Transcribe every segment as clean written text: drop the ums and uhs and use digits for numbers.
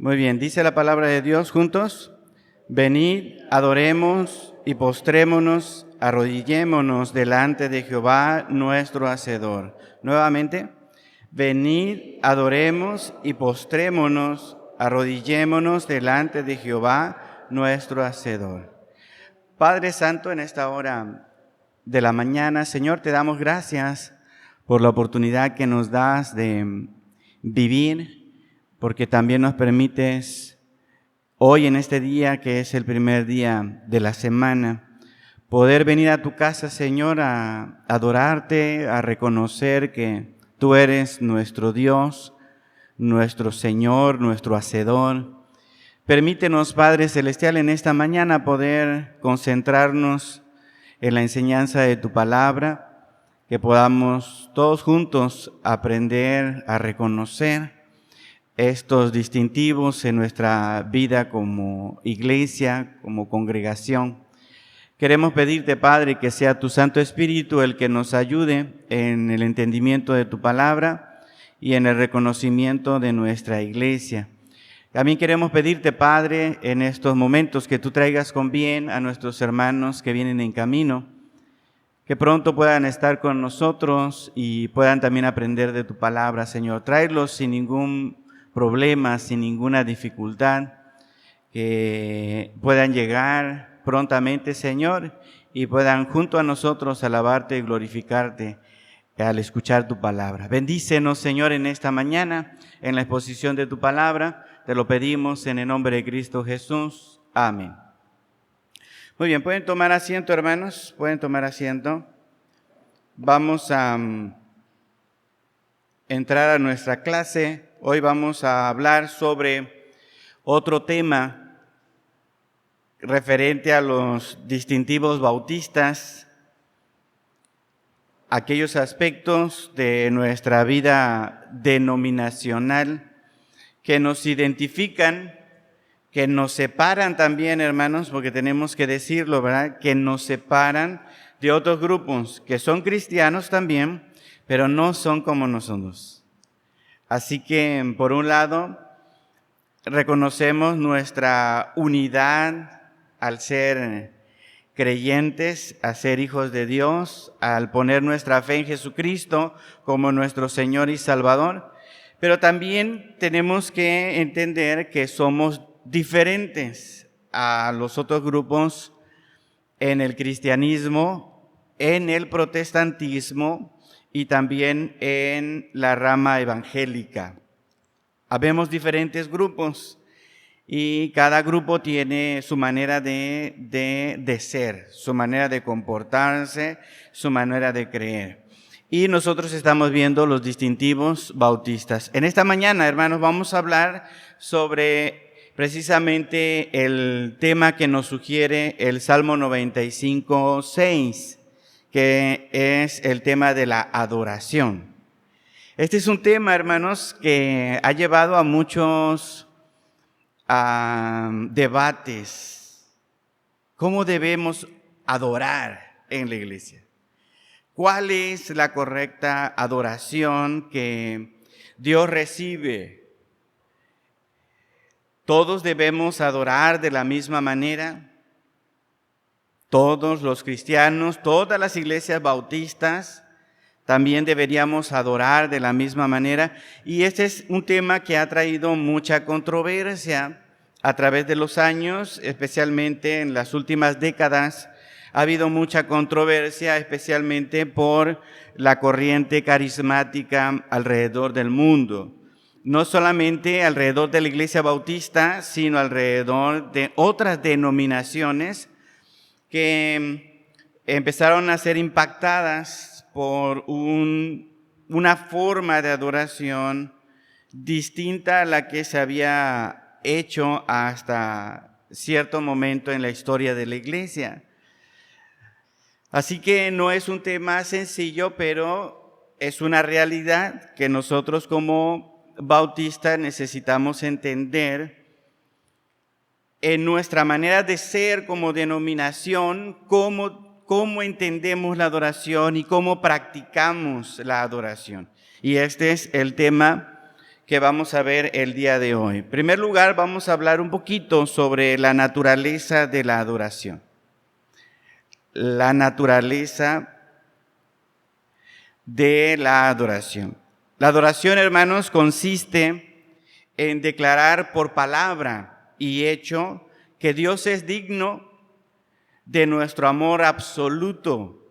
Muy bien, dice la palabra de Dios juntos. Venid, adoremos y postrémonos, arrodillémonos delante de Jehová nuestro Hacedor. Nuevamente, venid, adoremos y postrémonos, arrodillémonos delante de Jehová nuestro Hacedor. Padre Santo, en esta hora de la mañana, Señor, te damos gracias por la oportunidad que nos das de vivir, porque también nos permites hoy en este día, que es el primer día de la semana, poder venir a tu casa, Señor, a adorarte, a reconocer que tú eres nuestro Dios, nuestro Señor, nuestro Hacedor. Permítenos, Padre Celestial, en esta mañana poder concentrarnos en la enseñanza de tu palabra, que podamos todos juntos aprender a reconocer estos distintivos en nuestra vida como iglesia, como congregación. Queremos pedirte, Padre, que sea tu Santo Espíritu el que nos ayude en el entendimiento de tu palabra y en el reconocimiento de nuestra iglesia. También queremos pedirte, Padre, en estos momentos que tú traigas con bien a nuestros hermanos que vienen en camino, que pronto puedan estar con nosotros y puedan también aprender de tu palabra, Señor. Tráelos sin ningún problema, sin ninguna dificultad, que puedan llegar prontamente, Señor, y puedan junto a nosotros alabarte y glorificarte al escuchar tu palabra. Bendícenos, Señor, en esta mañana, en la exposición de tu palabra. Te lo pedimos en el nombre de Cristo Jesús. Amén. Muy bien, ¿pueden tomar asiento, hermanos? ¿Pueden tomar asiento? Vamos a entrar a nuestra clase. Hoy vamos a hablar sobre otro tema referente a los distintivos bautistas, aquellos aspectos de nuestra vida denominacional que nos identifican, que nos separan también, hermanos, porque tenemos que decirlo, ¿verdad? Que nos separan de otros grupos que son cristianos también, pero no son como nosotros. Así que, por un lado, reconocemos nuestra unidad al ser creyentes, a ser hijos de Dios, al poner nuestra fe en Jesucristo como nuestro Señor y Salvador, pero también tenemos que entender que somos diferentes a los otros grupos en el cristianismo, en el protestantismo y también en la rama evangélica. Habemos diferentes y cada grupo tiene su manera de ser, su manera de comportarse, su manera de creer. Y nosotros estamos viendo los distintivos bautistas. En esta mañana, hermanos, vamos a hablar sobre precisamente el tema que nos sugiere el Salmo 95:6, que es el tema de la adoración. Este es un tema, hermanos, que ha llevado a muchos debates. ¿Cómo debemos adorar en la iglesia? ¿Cuál es la correcta adoración que Dios recibe? ¿Todos debemos adorar de la misma manera? Todos los cristianos, todas las iglesias bautistas, también deberíamos adorar de la misma manera. Y este es un tema que ha traído mucha controversia a través de los años, especialmente en las últimas décadas. Ha habido mucha controversia, especialmente por la corriente carismática alrededor del mundo. No solamente alrededor de la iglesia bautista, sino alrededor de otras denominaciones que empezaron a ser impactadas por una forma de adoración distinta a la que se había hecho hasta cierto momento en la historia de la iglesia. Así que no es un tema sencillo, pero es una realidad que nosotros como bautistas necesitamos entender en nuestra manera de ser como denominación, cómo entendemos la adoración y cómo practicamos la adoración. Y este es el tema que vamos a ver el día de hoy. En primer lugar, vamos a hablar un poquito sobre la naturaleza de la adoración. La naturaleza de la adoración. La adoración, hermanos, consiste en declarar por palabra y hecho que Dios es digno de nuestro amor absoluto,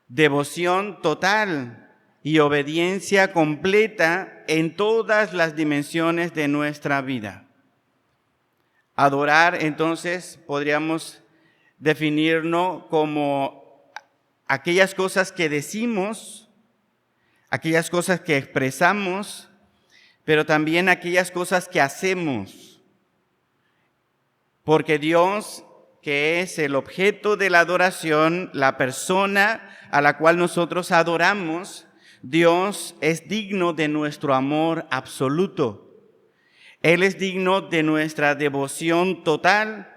devoción total y obediencia completa en todas las dimensiones de nuestra vida. Adorar, entonces, podríamos definirnos como aquellas cosas que decimos, aquellas cosas que expresamos, pero también aquellas cosas que hacemos. Porque Dios, que es el objeto de la adoración, la persona a la cual nosotros adoramos, Dios es digno de nuestro amor absoluto. Él es digno de nuestra devoción total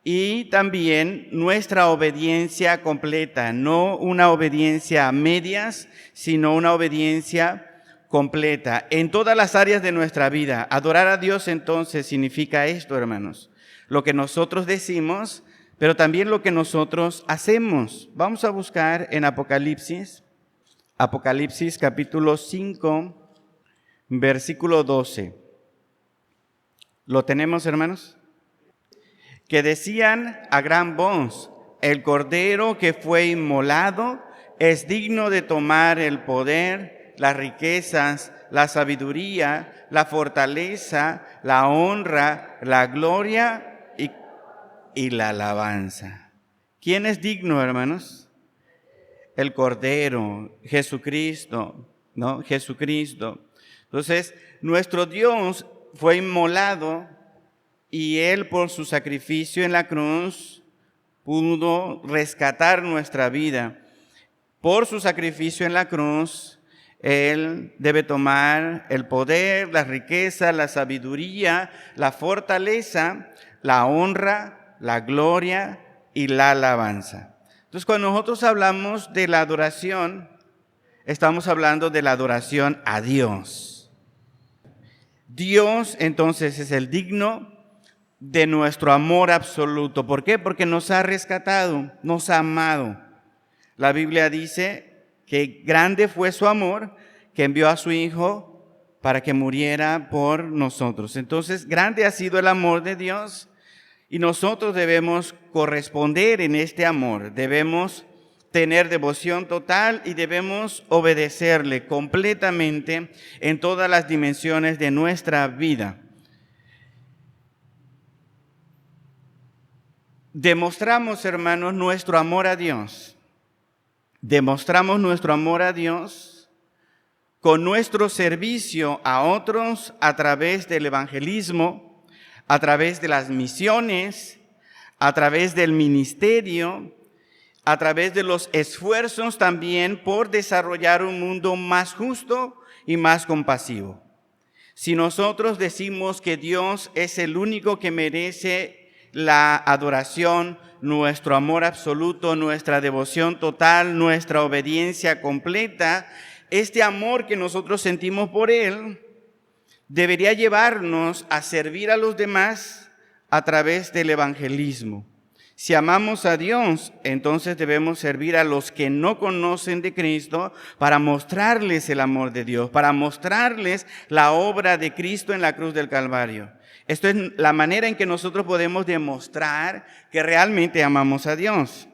y también nuestra obediencia completa, no una obediencia a medias, sino una obediencia completa en todas las áreas de nuestra vida. Adorar a Dios entonces significa esto, hermanos, lo que nosotros decimos, pero también lo que nosotros hacemos. Vamos a buscar en Apocalipsis capítulo 5, versículo 12. ¿Lo tenemos, hermanos? Que decían a gran voz: el Cordero que fue inmolado es digno de tomar el poder, las riquezas, la sabiduría, la fortaleza, la honra, la gloria y la alabanza. ¿Quién es digno, hermanos? El Cordero, Jesucristo, ¿no? Jesucristo. Entonces, nuestro Dios fue inmolado y Él, por su sacrificio en la cruz, pudo rescatar nuestra vida. Por su sacrificio en la cruz, Él debe tomar el poder, la riqueza, la sabiduría, la fortaleza, la honra, la gloria y la alabanza. Entonces, cuando nosotros hablamos de la adoración, estamos hablando de la adoración a Dios. Dios, entonces, es el digno de nuestro amor absoluto. ¿Por qué? Porque nos ha rescatado, nos ha amado. La Biblia dice que grande fue su amor, que envió a su Hijo para que muriera por nosotros. Entonces, grande ha sido el amor de Dios y nosotros debemos corresponder en este amor. Debemos tener devoción total y debemos obedecerle completamente en todas las dimensiones de nuestra vida. Demostramos, hermanos, nuestro amor a Dios. Demostramos nuestro amor a Dios con nuestro servicio a otros a través del evangelismo, a través de las misiones, a través del ministerio, a través de los esfuerzos también por desarrollar un mundo más justo y más compasivo. Si nosotros decimos que Dios es el único que merece la adoración, nuestro amor absoluto, nuestra devoción total, nuestra obediencia completa, este amor que nosotros sentimos por Él debería llevarnos a servir a los demás a través del evangelismo. Si amamos a Dios, entonces debemos servir a los que no conocen de Cristo para mostrarles el amor de Dios, para mostrarles la obra de Cristo en la cruz del Calvario. Esto es la manera en que nosotros podemos demostrar que realmente amamos a Dios.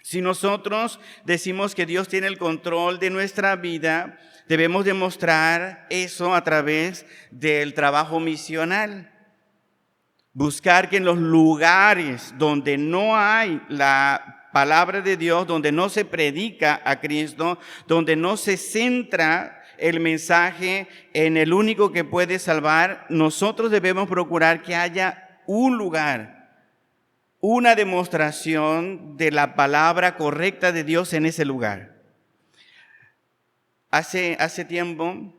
Si nosotros decimos que Dios tiene el control de nuestra vida, debemos demostrar eso a través del trabajo misional. Buscar que en los lugares donde no hay la palabra de Dios, donde no se predica a Cristo, donde no se centra el mensaje en el único que puede salvar, nosotros debemos procurar que haya un lugar, una demostración de la palabra correcta de Dios en ese lugar. Hace tiempo,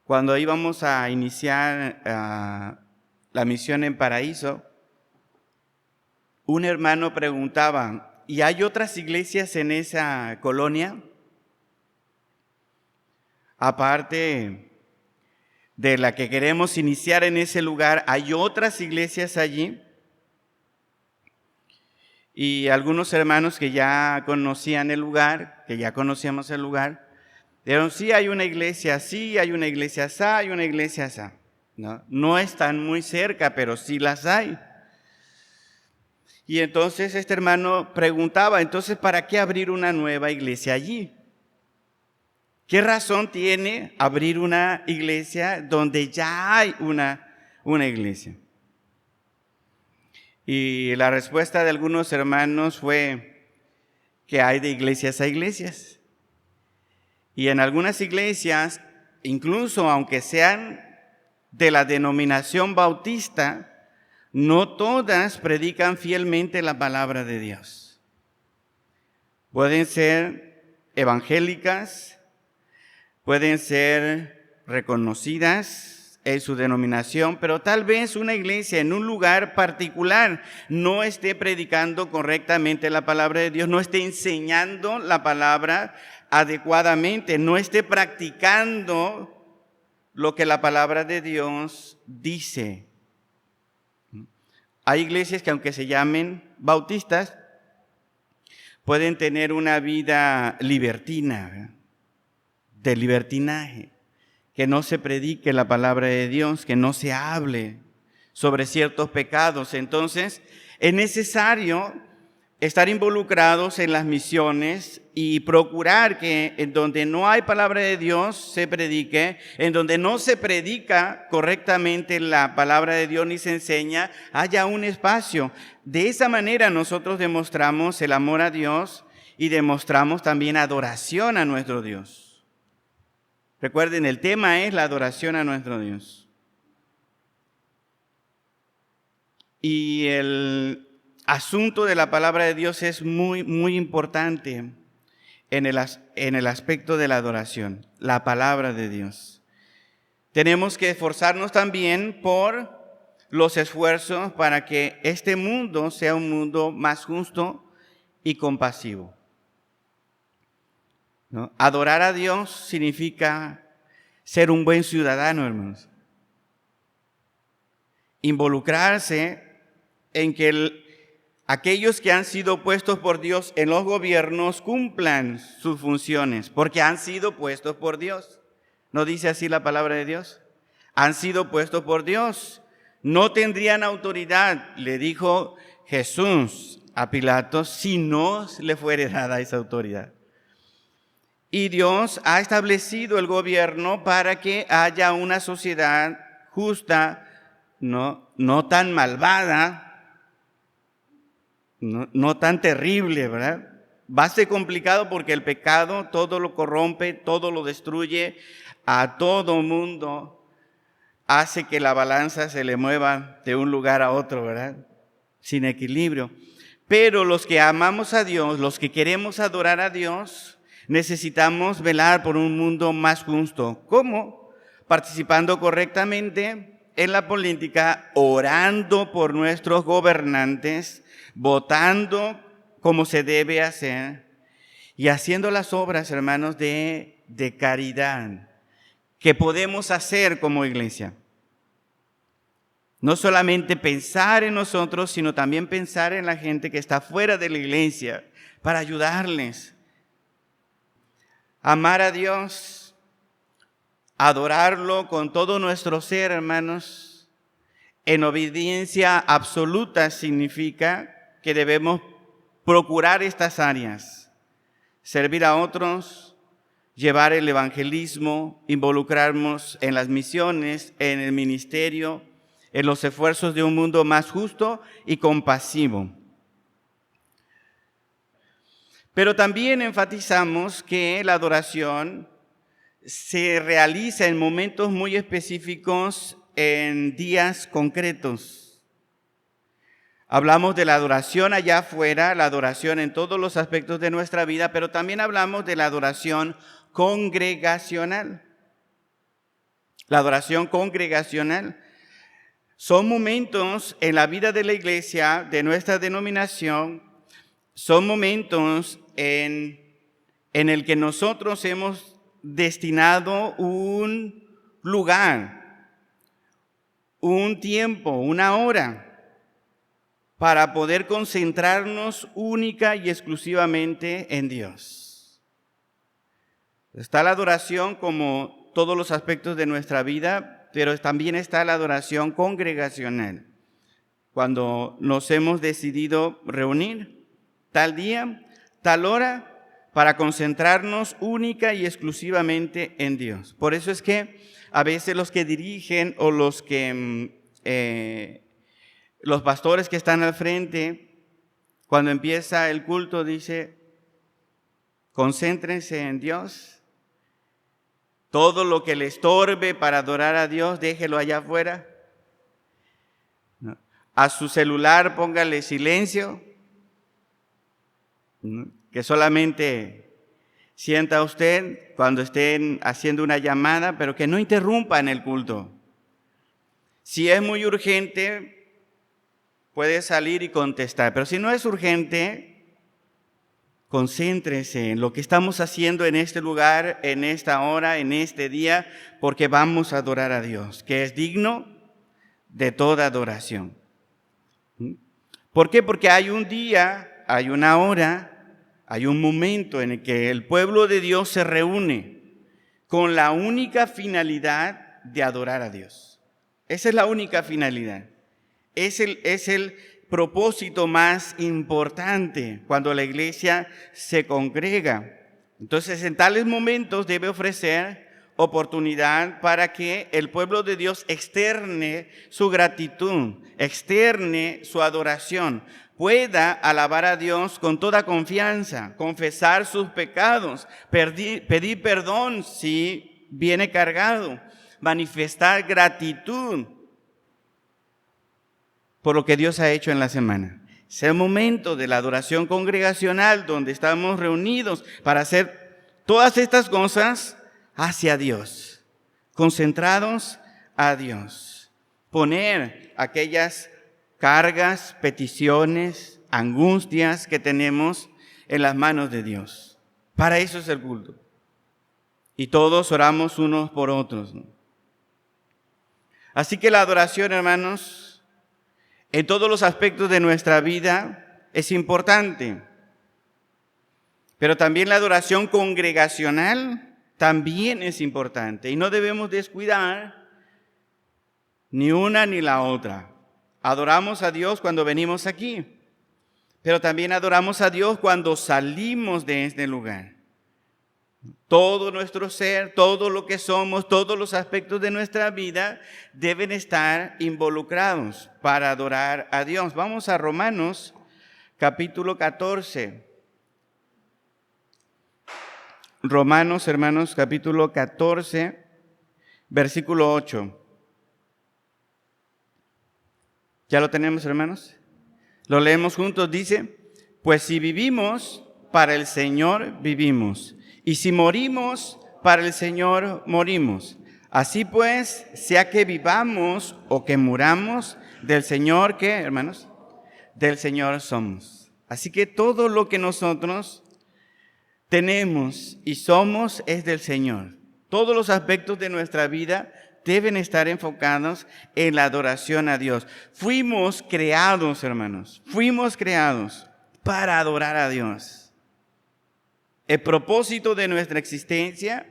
cuando íbamos a iniciar la misión en Paraíso, un hermano preguntaba: ¿y hay otras iglesias en esa colonia? Aparte de la que queremos iniciar en ese lugar, hay otras iglesias allí. Y algunos hermanos que ya conocían el lugar, que ya conocíamos el lugar, dijeron, sí, hay una iglesia así, hay una iglesia así, hay una iglesia así. No están muy cerca, pero sí las hay. Y entonces este hermano preguntaba, entonces, ¿para qué abrir una nueva iglesia allí? ¿Qué razón tiene abrir una iglesia donde ya hay una iglesia? Y la respuesta de algunos hermanos fue que hay de iglesias a iglesias. Y en algunas iglesias, incluso aunque sean de la denominación bautista, no todas predican fielmente la palabra de Dios. Pueden ser evangélicas, pueden ser reconocidas en su denominación, pero tal vez una iglesia en un lugar particular no esté predicando correctamente la palabra de Dios, no esté enseñando la palabra adecuadamente, no esté practicando lo que la palabra de Dios dice. Hay iglesias que, aunque se llamen bautistas, pueden tener una vida libertina, ¿verdad? De libertinaje, que no se predique la palabra de Dios, que no se hable sobre ciertos pecados. Entonces, es necesario estar involucrados en las misiones y procurar que en donde no hay palabra de Dios se predique, en donde no se predica correctamente la palabra de Dios ni se enseña, haya un espacio. De esa manera nosotros demostramos el amor a Dios y demostramos también adoración a nuestro Dios. Recuerden, el tema es la adoración a nuestro Dios. Y el asunto de la palabra de Dios es muy, muy importante en el aspecto de la adoración, la palabra de Dios. Tenemos que esforzarnos también por los esfuerzos para que este mundo sea un mundo más justo y compasivo, ¿no? Adorar a Dios significa ser un buen ciudadano, hermanos. Involucrarse en que aquellos que han sido puestos por Dios en los gobiernos cumplan sus funciones, porque han sido puestos por Dios. ¿No dice así la palabra de Dios? Han sido puestos por Dios. No tendrían autoridad, le dijo Jesús a Pilato, si no le fuere dada esa autoridad. Y Dios ha establecido el gobierno para que haya una sociedad justa, no tan malvada, no tan terrible, ¿verdad? Va a ser complicado porque el pecado todo lo corrompe, todo lo destruye, a todo mundo hace que la balanza se le mueva de un lugar a otro, ¿verdad? Sin equilibrio. Pero los que amamos a Dios, los que queremos adorar a Dios, necesitamos velar por un mundo más justo. ¿Cómo? Participando correctamente en la política, orando por nuestros gobernantes, votando como se debe hacer y haciendo las obras, hermanos, de caridad que podemos hacer como iglesia. No solamente pensar en nosotros, sino también pensar en la gente que está fuera de la iglesia para ayudarles. Amar a Dios, adorarlo con todo nuestro ser, hermanos, en obediencia absoluta significa que debemos procurar estas áreas, servir a otros, llevar el evangelismo, involucrarnos en las misiones, en el ministerio, en los esfuerzos de un mundo más justo y compasivo. Pero también enfatizamos que la adoración se realiza en momentos muy específicos, en días concretos. Hablamos de la adoración allá afuera, la adoración en todos los aspectos de nuestra vida, pero también hablamos de la adoración congregacional. La adoración congregacional son momentos en la vida de la iglesia, de nuestra denominación, son momentos en el que nosotros hemos destinado un lugar, un tiempo, una hora, para poder concentrarnos única y exclusivamente en Dios. Está la adoración como todos los aspectos de nuestra vida, pero también está la adoración congregacional. Cuando nos hemos decidido reunir tal día, tal hora, para concentrarnos única y exclusivamente en Dios. Por eso es que a veces los que dirigen o los pastores que están al frente, cuando empieza el culto, dice, concéntrense en Dios. Todo lo que le estorbe para adorar a Dios, déjelo allá afuera. A su celular póngale silencio, que solamente sienta usted cuando estén haciendo una llamada, pero que no interrumpan el culto. Si es muy urgente, puede salir y contestar, pero si no es urgente, concéntrese en lo que estamos haciendo en este lugar, en esta hora, en este día, porque vamos a adorar a Dios, que es digno de toda adoración. ¿Por qué? Porque hay un día, hay una hora, hay un momento en el que el pueblo de Dios se reúne con la única finalidad de adorar a Dios. Esa es la única finalidad. Es el propósito más importante cuando la iglesia se congrega. Entonces, en tales momentos debe ofrecer oportunidad para que el pueblo de Dios externe su gratitud, externe su adoración, pueda alabar a Dios con toda confianza, confesar sus pecados, pedir perdón si viene cargado, manifestar gratitud por lo que Dios ha hecho en la semana. Es el momento de la adoración congregacional donde estamos reunidos para hacer todas estas cosas hacia Dios, concentrados a Dios, poner aquellas cargas, peticiones, angustias que tenemos en las manos de Dios. Para eso es el culto. Y todos oramos unos por otros, ¿no? Así que la adoración, hermanos, en todos los aspectos de nuestra vida es importante. Pero también la adoración congregacional también es importante. Y no debemos descuidar ni una ni la otra. Adoramos a Dios cuando venimos aquí, pero también adoramos a Dios cuando salimos de este lugar. Todo nuestro ser, todo lo que somos, todos los aspectos de nuestra vida deben estar involucrados para adorar a Dios. Vamos a Romanos capítulo 14. Romanos, hermanos, capítulo 14, versículo 8. ¿Ya lo tenemos, hermanos? Lo leemos juntos. Dice, pues si vivimos, para el Señor vivimos. Y si morimos, para el Señor morimos. Así pues, sea que vivamos o que muramos, del Señor, ¿qué, hermanos? Del Señor somos. Así que todo lo que nosotros tenemos y somos es del Señor. Todos los aspectos de nuestra vida deben estar enfocados en la adoración a Dios. Fuimos creados, hermanos, fuimos creados para adorar a Dios. El propósito de nuestra existencia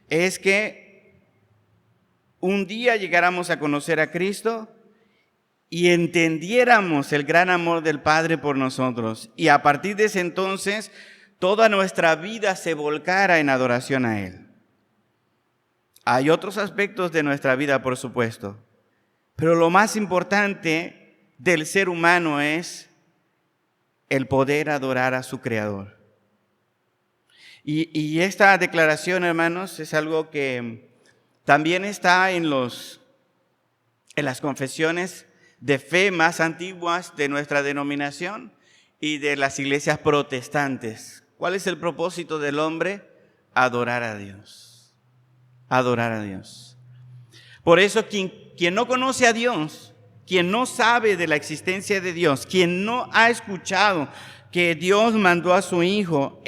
es que un día llegáramos a conocer a Cristo y entendiéramos el gran amor del Padre por nosotros. Y a partir de ese entonces, toda nuestra vida se volcara en adoración a Él. Hay otros aspectos de nuestra vida, por supuesto, pero lo más importante del ser humano es el poder adorar a su Creador. Y esta declaración, hermanos, es algo que también está en las confesiones de fe más antiguas de nuestra denominación y de las iglesias protestantes. ¿Cuál es el propósito del hombre? Adorar a Dios. Adorar a Dios. Por eso quien no conoce a Dios, quien no sabe de la existencia de Dios, quien no ha escuchado que Dios mandó a su Hijo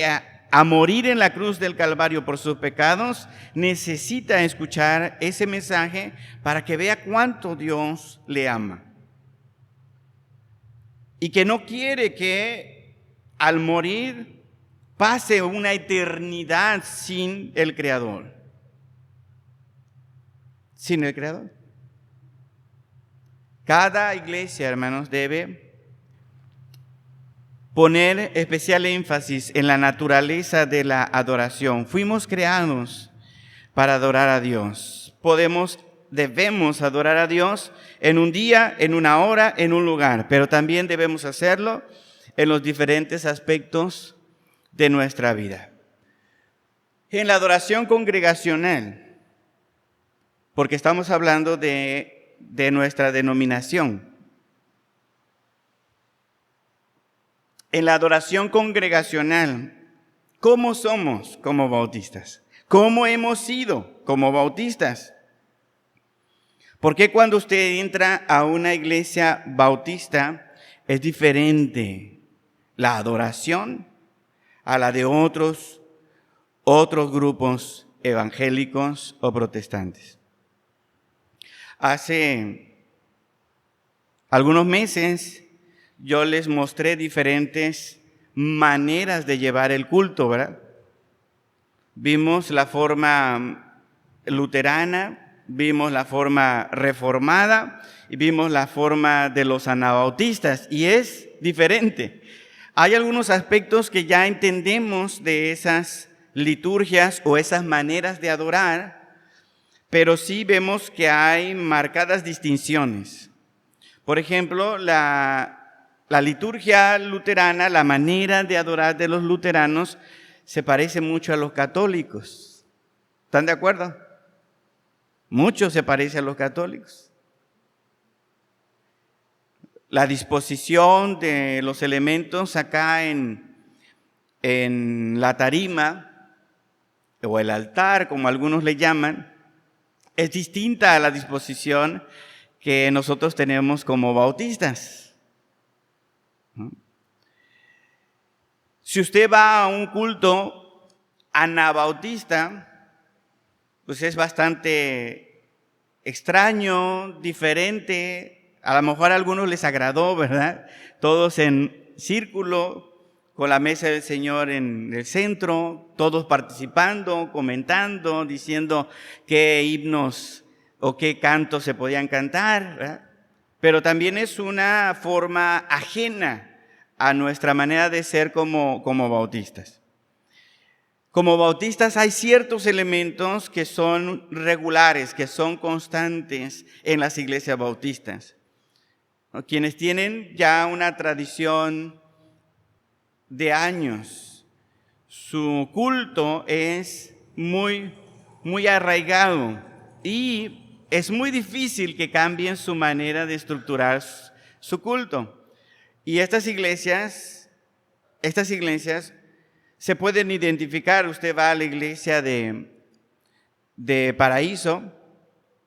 a morir en la cruz del Calvario por sus pecados, necesita escuchar ese mensaje para que vea cuánto Dios le ama. Y que no quiere que al morir pase una eternidad sin el Creador. Sin el Creador. Cada iglesia, hermanos, debe poner especial énfasis en la naturaleza de la adoración. Fuimos creados para adorar a Dios. Debemos adorar a Dios en un día, en una hora, en un lugar, pero también debemos hacerlo en los diferentes aspectos de nuestra vida. En la adoración congregacional, porque estamos hablando de nuestra denominación. En la adoración congregacional, ¿cómo somos como bautistas? ¿Cómo hemos sido como bautistas? Porque cuando usted entra a una iglesia bautista es diferente la adoración a la de otros grupos evangélicos o protestantes? Hace algunos meses yo les mostré diferentes maneras de llevar el culto, ¿verdad? Vimos la forma luterana, vimos la forma reformada y vimos la forma de los anabautistas, y es diferente. Hay algunos aspectos que ya entendemos de esas liturgias o esas maneras de adorar, pero sí vemos que hay marcadas distinciones. Por ejemplo, la liturgia luterana, la manera de adorar de los luteranos, se parece mucho a los católicos. ¿Están de acuerdo? Mucho se parece a los católicos. La disposición de los elementos acá en la tarima o el altar, como algunos le llaman, es distinta a la disposición que nosotros tenemos como bautistas. Si usted va a un culto anabautista, pues es bastante extraño, diferente. A lo mejor a algunos les agradó, ¿verdad? Todos en círculo, con la mesa del Señor en el centro, todos participando, comentando, diciendo qué himnos o qué cantos se podían cantar, ¿verdad? Pero también es una forma ajena a nuestra manera de ser como bautistas. Como bautistas hay ciertos elementos que son regulares, que son constantes en las iglesias bautistas. Quienes tienen ya una tradición de años, su culto es muy, muy arraigado y es muy difícil que cambien su manera de estructurar su culto. Y estas iglesias se pueden identificar. Usted va a la iglesia de Paraíso,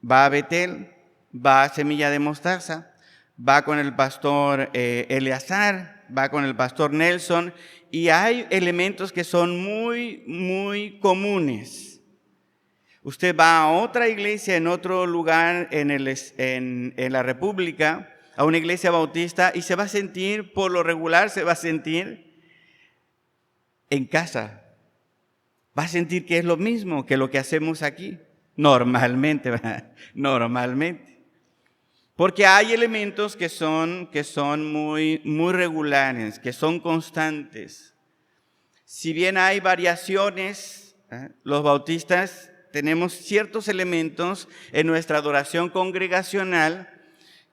va a Betel, va a Semilla de Mostaza, va con el pastor Eleazar, va con el pastor Nelson, y hay elementos que son muy, muy comunes. Usted va a otra iglesia en otro lugar en la República, a una iglesia bautista, y se va a sentir, por lo regular, se va a sentir en casa. Va a sentir que es lo mismo que lo que hacemos aquí, normalmente, ¿verdad? Normalmente. Porque hay elementos que son muy, muy regulares, que son constantes. Si bien hay variaciones, los bautistas tenemos ciertos elementos en nuestra adoración congregacional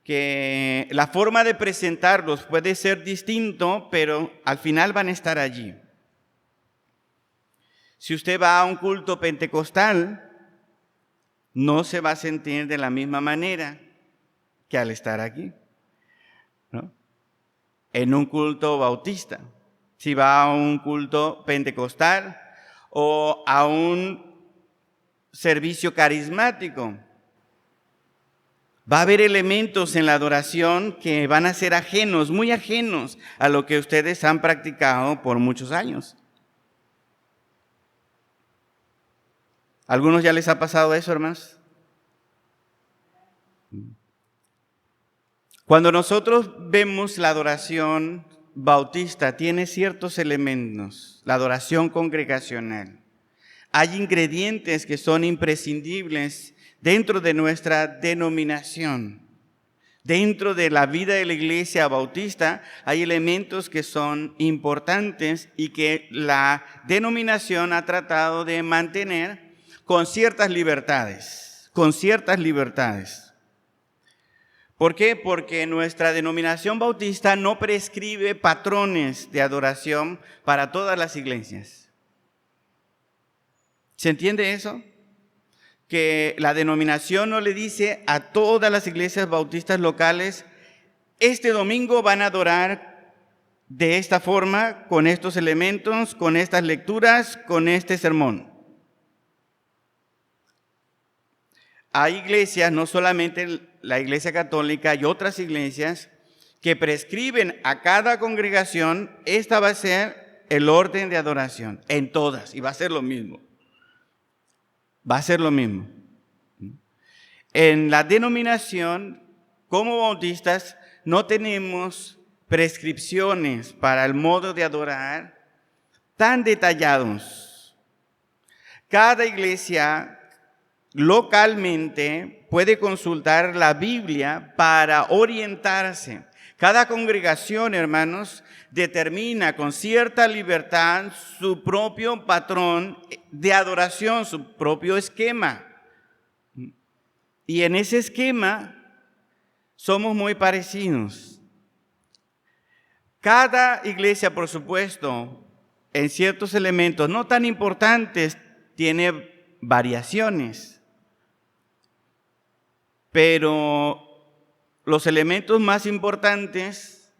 que la forma de presentarlos puede ser distinto, pero al final van a estar allí. Si usted va a un culto pentecostal, no se va a sentir de la misma manera que al estar aquí, ¿no? En un culto bautista, si va a un culto pentecostal o a un servicio carismático, va a haber elementos en la adoración que van a ser ajenos, muy ajenos a lo que ustedes han practicado por muchos años. ¿Algunos ya les ha pasado eso, hermanos? Cuando nosotros vemos la adoración bautista, tiene ciertos elementos, la adoración congregacional. Hay ingredientes que son imprescindibles dentro de nuestra denominación. Dentro de la vida de la iglesia bautista hay elementos que son importantes y que la denominación ha tratado de mantener con ciertas libertades, ¿Por qué? Porque nuestra denominación bautista no prescribe patrones de adoración para todas las iglesias. ¿Se entiende eso? Que la denominación no le dice a todas las iglesias bautistas locales, este domingo van a adorar de esta forma, con estos elementos, con estas lecturas, con este sermón. Hay iglesias, no solamente la Iglesia Católica, hay otras iglesias que prescriben a cada congregación, esta va a ser el orden de adoración, en todas, y va a ser lo mismo. En la denominación, como bautistas, no tenemos prescripciones para el modo de adorar tan detallados. Cada iglesia localmente puede consultar la Biblia para orientarse. Cada congregación, hermanos, determina con cierta libertad su propio patrón de adoración, su propio esquema. Y en ese esquema somos muy parecidos. Cada iglesia, por supuesto, en ciertos elementos no tan importantes, tiene variaciones. Pero los elementos más importantes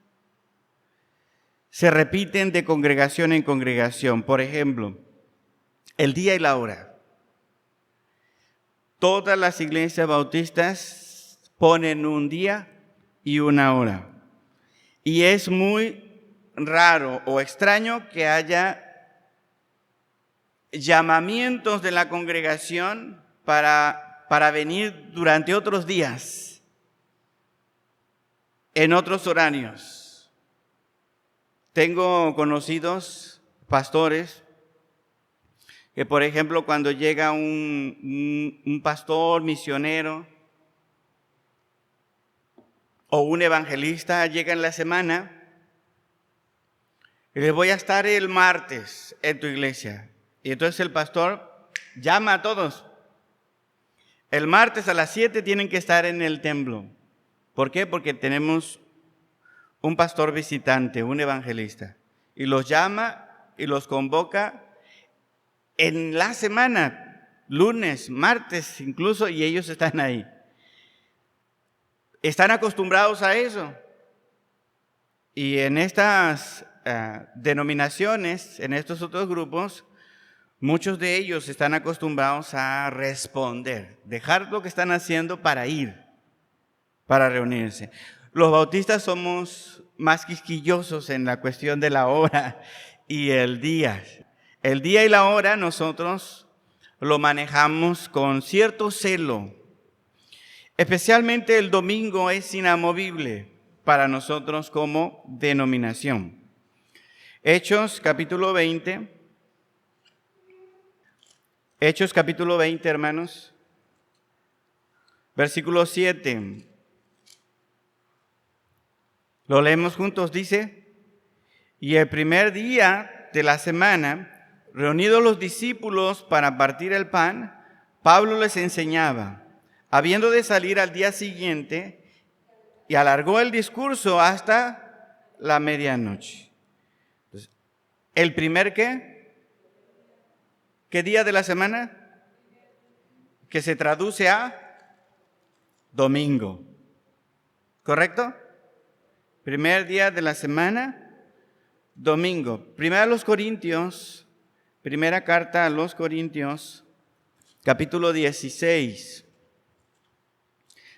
se repiten de congregación en congregación. Por ejemplo, el día y la hora. Todas las iglesias bautistas ponen un día y una hora. Y es muy raro o extraño que haya llamamientos de la congregación para venir durante otros días, en otros horarios. Tengo conocidos pastores que, por ejemplo, cuando llega un pastor misionero o un evangelista, llega en la semana y les voy a estar el martes en tu iglesia. Y entonces el pastor llama a todos. El martes a las 7 tienen que estar en el templo. ¿Por qué? Porque tenemos un pastor visitante, un evangelista. Y los llama y los convoca en la semana, lunes, martes incluso, y ellos están ahí. Están acostumbrados a eso. Y en estas denominaciones, en estos otros grupos, muchos de ellos están acostumbrados a responder, dejar lo que están haciendo para ir, para reunirse. Los bautistas somos más quisquillosos en la cuestión de la hora y el día. El día y la hora nosotros lo manejamos con cierto celo. Especialmente el domingo es inamovible para nosotros como denominación. Hechos capítulo 20. Hechos capítulo 20, hermanos, versículo 7. Lo leemos juntos, dice: y el primer día de la semana, reunidos los discípulos para partir el pan, Pablo les enseñaba, habiendo de salir al día siguiente, y alargó el discurso hasta la medianoche. Entonces, ¿el primer qué? ¿Qué día de la semana? Que se traduce a domingo. ¿Correcto? Primer día de la semana, domingo. Primera carta a los Corintios, capítulo 16.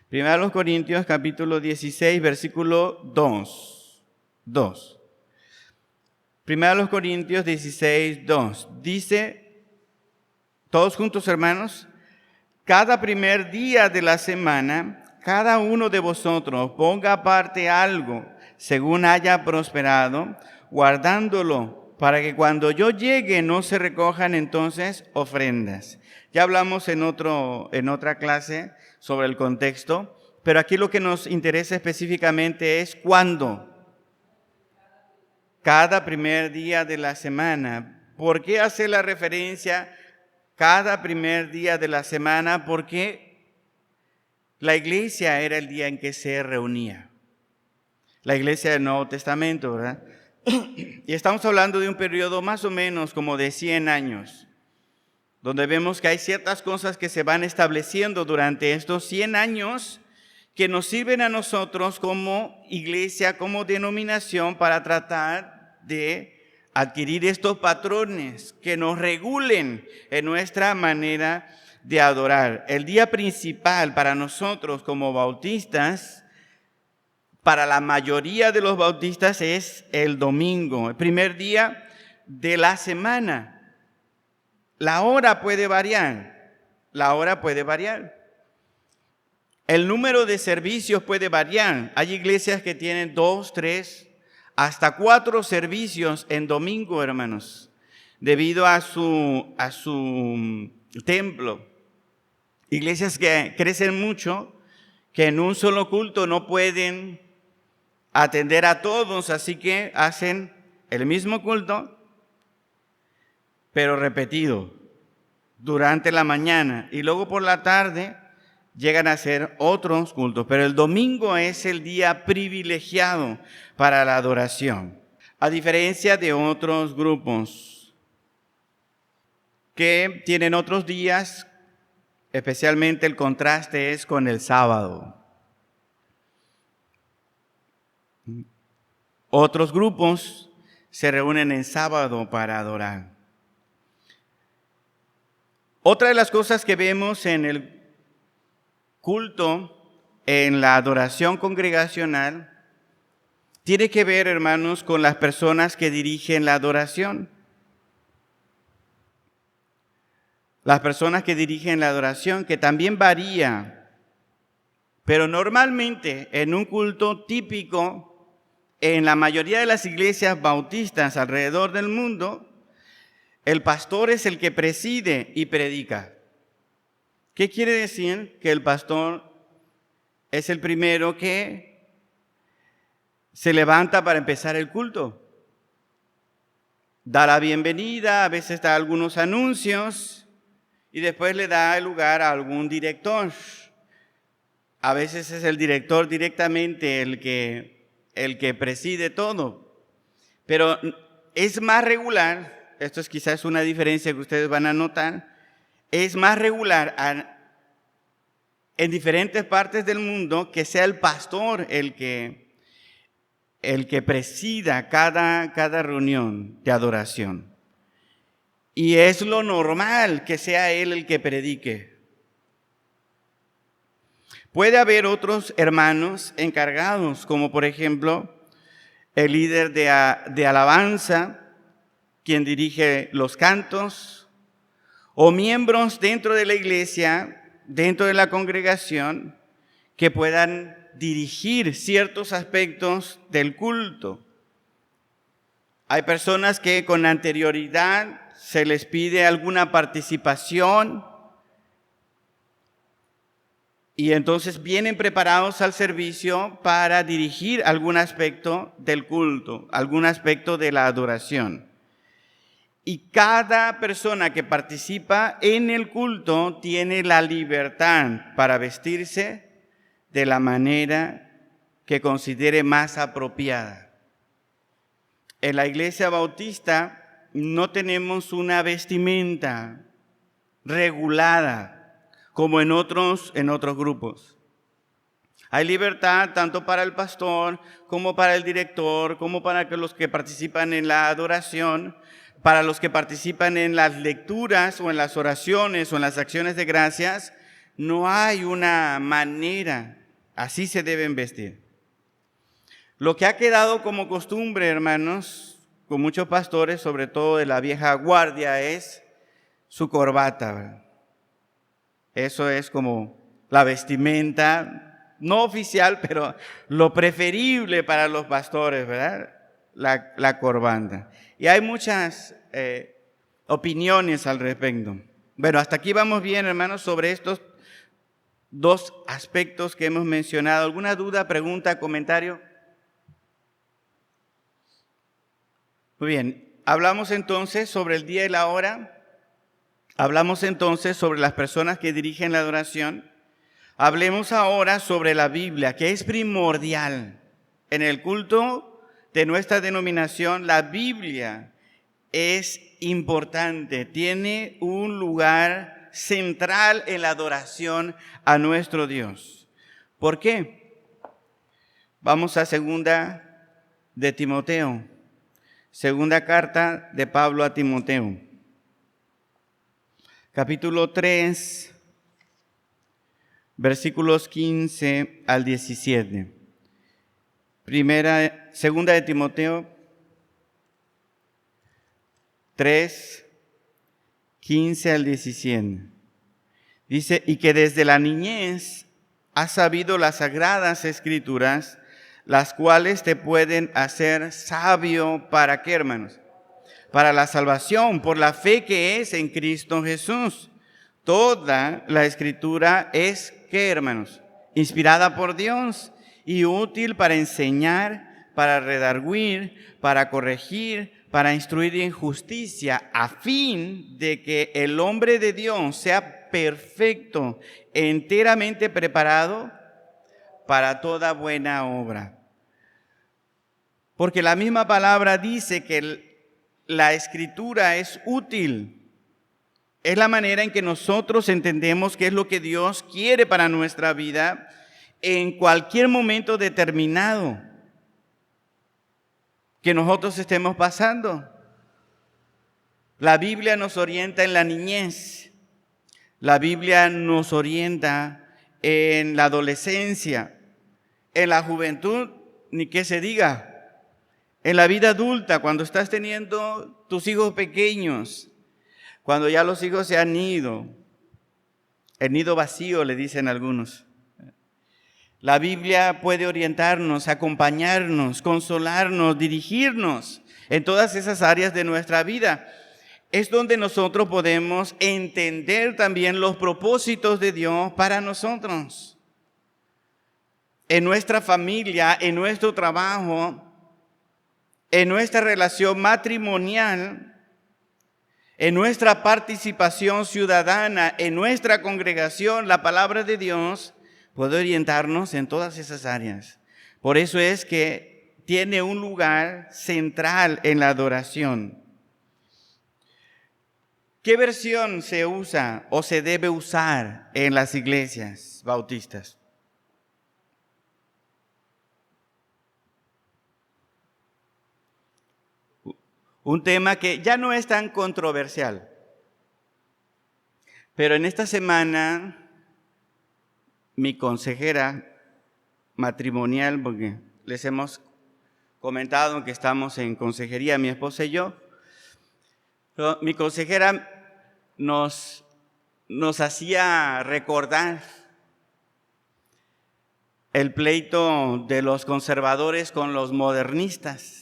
Primera a los Corintios, capítulo 16, versículo 2. Primera a los Corintios 16, 2. Dice: Todos juntos, hermanos. Cada primer día de la semana, cada uno de vosotros ponga aparte algo según haya prosperado, guardándolo, para que cuando yo llegue no se recojan entonces ofrendas. Ya hablamos en otra clase sobre el contexto, pero aquí lo que nos interesa específicamente es cuándo. Cada primer día de la semana. ¿Por qué hace la referencia cada primer día de la semana? Porque la iglesia era el día en que se reunía. La iglesia del Nuevo Testamento, ¿verdad? Y estamos hablando de un periodo más o menos como de 100 años, donde vemos que hay ciertas cosas que se van estableciendo durante estos 100 años que nos sirven a nosotros como iglesia, como denominación, para tratar de adquirir estos patrones que nos regulen en nuestra manera de adorar. El día principal para nosotros como bautistas, para la mayoría de los bautistas, es el domingo, el primer día de la semana. La hora puede variar, El número de servicios puede variar. Hay iglesias que tienen 2, 3, hasta 4 servicios en domingo, hermanos, debido a su templo. Iglesias que crecen mucho, que en un solo culto no pueden atender a todos, así que hacen el mismo culto, pero repetido durante la mañana, y luego por la tarde llegan a hacer otros cultos. Pero el domingo es el día privilegiado para la adoración, a diferencia de otros grupos que tienen otros días. Especialmente el contraste es con el sábado. Otros grupos se reúnen en sábado para adorar. Otra de las cosas que vemos en el culto, en la adoración congregacional, tiene que ver, hermanos, con las personas que dirigen la adoración. Las personas que dirigen la adoración, que también varía, pero normalmente en un culto típico, en la mayoría de las iglesias bautistas alrededor del mundo, el pastor es el que preside y predica. ¿Qué quiere decir? Que el pastor es el primero que se levanta para empezar el culto. Da la bienvenida, a veces da algunos anuncios, y después le da el lugar a algún director. A veces es el director directamente el que preside todo. Pero es más regular, esto es quizás una diferencia que ustedes van a notar, es más regular en diferentes partes del mundo que sea el pastor el que presida cada reunión de adoración. Y es lo normal que sea él el que predique. Puede haber otros hermanos encargados, como por ejemplo el líder de alabanza, quien dirige los cantos, o miembros dentro de la iglesia, dentro de la congregación, que puedan dirigir ciertos aspectos del culto. Hay personas que con anterioridad se les pide alguna participación y entonces vienen preparados al servicio para dirigir algún aspecto del culto, algún aspecto de la adoración. Y cada persona que participa en el culto tiene la libertad para vestirse de la manera que considere más apropiada. En la iglesia bautista no tenemos una vestimenta regulada como en otros grupos. Hay libertad tanto para el pastor como para el director, como para los que participan en la adoración, para los que participan en las lecturas o en las oraciones o en las acciones de gracias. No hay una manera, así se deben vestir. Lo que ha quedado como costumbre, hermanos, con muchos pastores, sobre todo de la vieja guardia, es su corbata, ¿verdad? Eso es como la vestimenta, no oficial, pero lo preferible para los pastores, ¿verdad? La corbata. Y hay muchas opiniones al respecto. Bueno, hasta aquí vamos bien, hermanos, sobre estos dos aspectos que hemos mencionado. ¿Alguna duda, pregunta, comentario? Muy bien, hablamos entonces sobre el día y la hora. Hablamos entonces sobre las personas que dirigen la adoración. Hablemos ahora sobre la Biblia, que es primordial. En el culto de nuestra denominación, la Biblia es importante, tiene un lugar central en la adoración a nuestro Dios. ¿Por qué? Vamos a segunda de Timoteo, segunda carta de Pablo a Timoteo, capítulo 3, versículos 15 al 17. Segunda de Timoteo 3, 15 al 17. Dice, y que desde la niñez has sabido las sagradas escrituras, las cuales te pueden hacer sabio, ¿para qué, hermanos? Para la salvación, por la fe que es en Cristo Jesús. Toda la escritura es, ¿qué, hermanos? Inspirada por Dios y útil para enseñar, para redarguir, para corregir, para instruir en justicia, a fin de que el hombre de Dios sea perfecto, enteramente preparado para toda buena obra. Porque la misma palabra dice que la escritura es útil. Es la manera en que nosotros entendemos qué es lo que Dios quiere para nuestra vida en cualquier momento determinado que nosotros estemos pasando. La Biblia nos orienta en la niñez. La Biblia nos orienta en la adolescencia, en la juventud, ni qué se diga, en la vida adulta, cuando estás teniendo tus hijos pequeños, cuando ya los hijos se han ido, el nido vacío, le dicen algunos. La Biblia puede orientarnos, acompañarnos, consolarnos, dirigirnos en todas esas áreas de nuestra vida. Es donde nosotros podemos entender también los propósitos de Dios para nosotros. En nuestra familia, en nuestro trabajo, en nuestra relación matrimonial, en nuestra participación ciudadana, en nuestra congregación, la palabra de Dios puede orientarnos en todas esas áreas. Por eso es que tiene un lugar central en la adoración. ¿Qué versión se usa o se debe usar en las iglesias bautistas? Un tema que ya no es tan controversial, pero en esta semana mi consejera matrimonial, porque les hemos comentado que estamos en consejería, mi esposa y yo, pero mi consejera nos hacía recordar el pleito de los conservadores con los modernistas.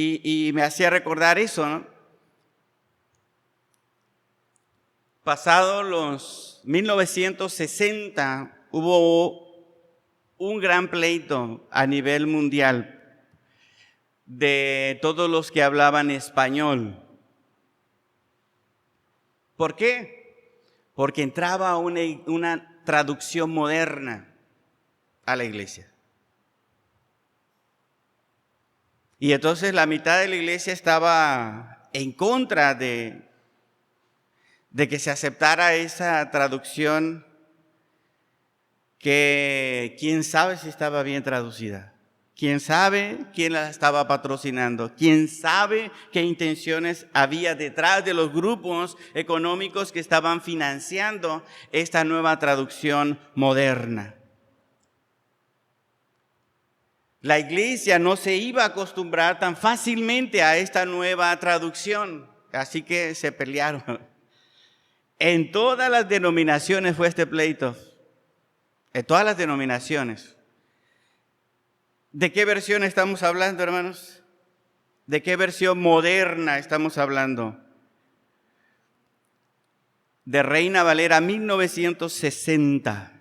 Y me hacía recordar eso, ¿no? Pasado los 1960, hubo un gran pleito a nivel mundial de todos los que hablaban español. ¿Por qué? Porque entraba una traducción moderna a la iglesia. Y entonces la mitad de la iglesia estaba en contra de que se aceptara esa traducción que quién sabe si estaba bien traducida. ¿Quién sabe quién la estaba patrocinando? ¿Quién sabe qué intenciones había detrás de los grupos económicos que estaban financiando esta nueva traducción moderna? La iglesia no se iba a acostumbrar tan fácilmente a esta nueva traducción. así que se pelearon. En todas las denominaciones fue este pleito. En todas las denominaciones. ¿De qué versión estamos hablando, hermanos? ¿De qué versión moderna estamos hablando? De Reina Valera 1960.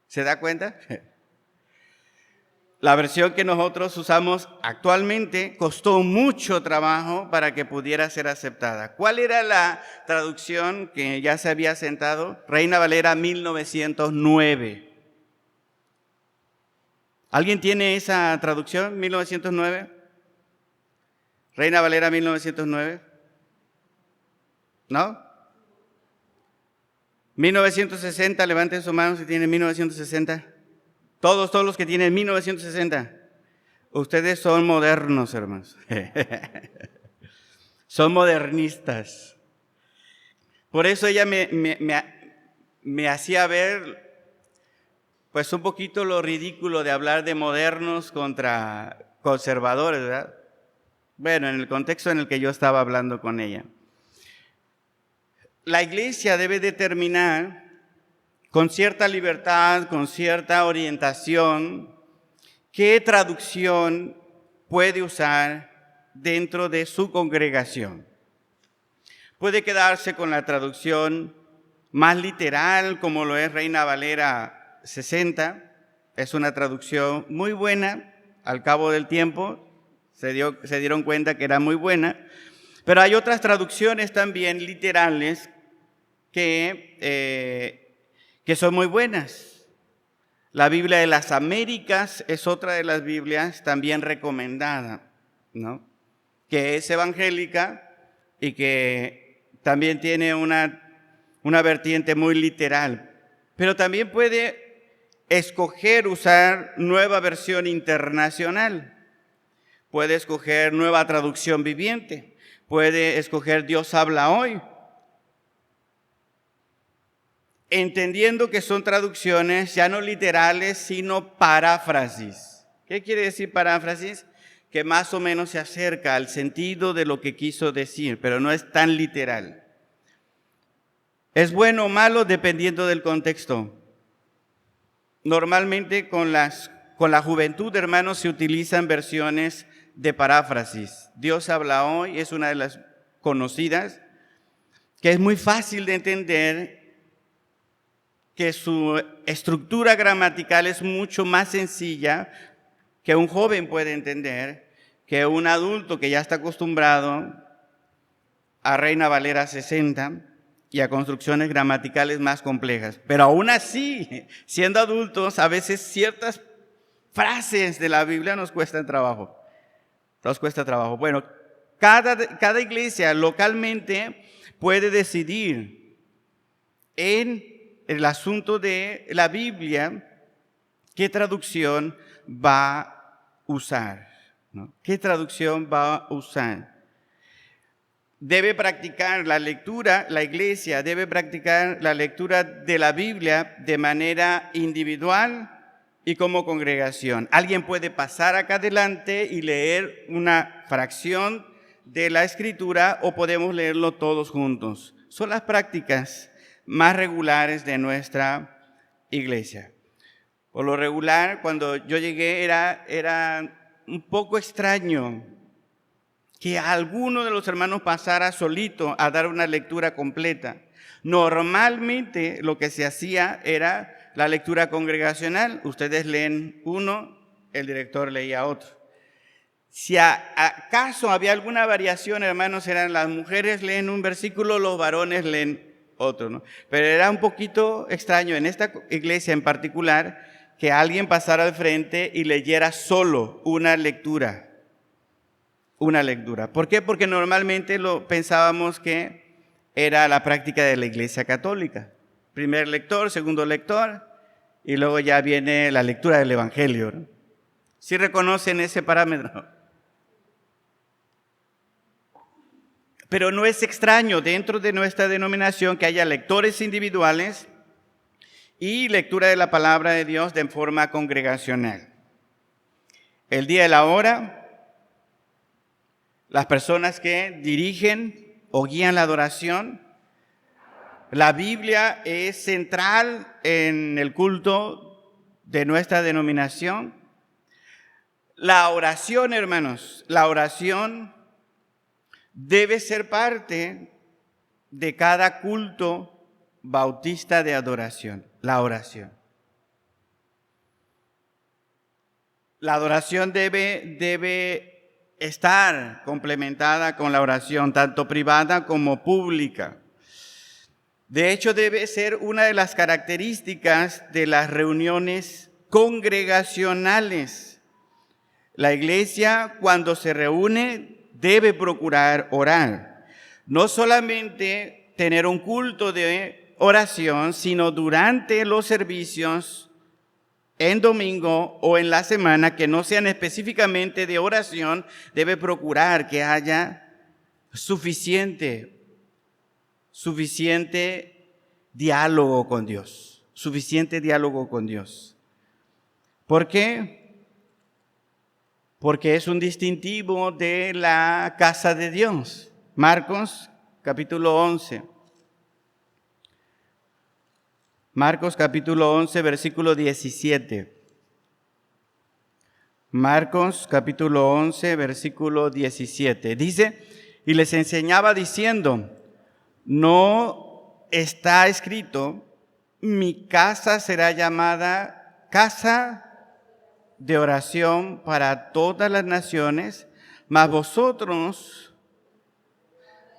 ¿Se da cuenta? La versión que nosotros usamos actualmente costó mucho trabajo para que pudiera ser aceptada. ¿Cuál era la traducción que ya se había sentado? Reina Valera 1909. ¿Alguien tiene esa traducción? 1909. Reina Valera 1909. ¿No? 1960, levanten su mano si tienen 1960. Todos los que tienen 1960. Ustedes son modernos, hermanos. Son modernistas. Por eso ella me hacía ver, pues, un poquito lo ridículo de hablar de modernos contra conservadores, ¿verdad? Bueno, en el contexto en el que yo estaba hablando con ella. La iglesia debe determinar con cierta libertad, con cierta orientación, qué traducción puede usar dentro de su congregación. Puede quedarse con la traducción más literal, como lo es Reina Valera 60. Es una traducción muy buena. Al cabo del tiempo se dieron cuenta que era muy buena. Pero hay otras traducciones también literales que son muy buenas. La Biblia de las Américas es otra de las Biblias también recomendada, ¿no? Que es evangélica y que también tiene una vertiente muy literal. Pero también puede escoger usar Nueva Versión Internacional. Puede escoger Nueva Traducción Viviente. Puede escoger Dios habla hoy. Entendiendo que son traducciones ya no literales, sino paráfrasis. ¿Qué quiere decir paráfrasis? Que más o menos se acerca al sentido de lo que quiso decir, pero no es tan literal. ¿Es bueno o malo? Dependiendo del contexto. Normalmente con la juventud, hermanos, se utilizan versiones de paráfrasis. Dios habla hoy es una de las conocidas, que es muy fácil de entender, que su estructura gramatical es mucho más sencilla, que un joven puede entender, que un adulto que ya está acostumbrado a Reina Valera 60 y a construcciones gramaticales más complejas. Pero aún así, siendo adultos, a veces ciertas frases de la Biblia nos cuestan trabajo. Nos cuesta trabajo. Bueno, cada iglesia localmente puede decidir en el asunto de la Biblia, ¿qué traducción va a usar? ¿No? ¿Qué traducción va a usar? Debe practicar la lectura, la iglesia debe practicar la lectura de la Biblia de manera individual y como congregación. Alguien puede pasar acá adelante y leer una fracción de la Escritura o podemos leerlo todos juntos. Son las prácticas más regulares de nuestra iglesia. Por lo regular, cuando yo llegué era un poco extraño que alguno de los hermanos pasara solito a dar una lectura completa. Normalmente lo que se hacía era la lectura congregacional. Ustedes leen uno, el director leía otro. Si acaso había alguna variación, hermanos, eran las mujeres leen un versículo, los varones leen otro, ¿no? Pero era un poquito extraño en esta iglesia en particular que alguien pasara al frente y leyera solo una lectura. Una lectura. ¿Por qué? Porque normalmente lo pensábamos que era la práctica de la iglesia católica. Primer lector, segundo lector, y luego ya viene la lectura del Evangelio, ¿no? ¿Sí reconocen ese parámetro? Pero no es extraño dentro de nuestra denominación que haya lectores individuales y lectura de la palabra de Dios de forma congregacional. El día y la hora las personas que dirigen o guían la adoración. La Biblia es central en el culto de nuestra denominación. La oración, hermanos, la oración debe ser parte de cada culto bautista de adoración, la oración. La adoración debe estar complementada con la oración, tanto privada como pública. De hecho, debe ser una de las características de las reuniones congregacionales. La iglesia, cuando se reúne, debe procurar orar. No solamente tener un culto de oración, sino durante los servicios, en domingo o en la semana, que no sean específicamente de oración, debe procurar que haya suficiente diálogo con Dios. Suficiente diálogo con Dios. ¿Por qué? Porque es un distintivo de la casa de Dios. Marcos capítulo 11. Marcos capítulo 11, versículo 17. Marcos capítulo 11, versículo 17. Dice, y les enseñaba diciendo, no está escrito, mi casa será llamada casa de oración para todas las naciones, mas vosotros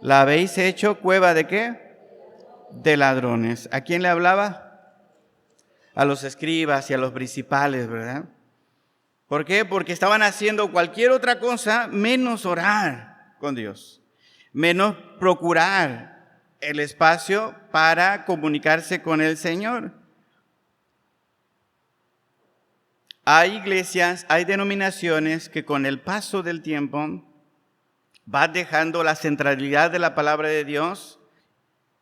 la habéis hecho cueva ¿de qué? De ladrones. ¿A quién le hablaba? A los escribas y a los principales, ¿verdad? ¿Por qué? Porque estaban haciendo cualquier otra cosa menos orar con Dios, menos procurar el espacio para comunicarse con el Señor. Hay iglesias, hay denominaciones que con el paso del tiempo van dejando la centralidad de la palabra de Dios,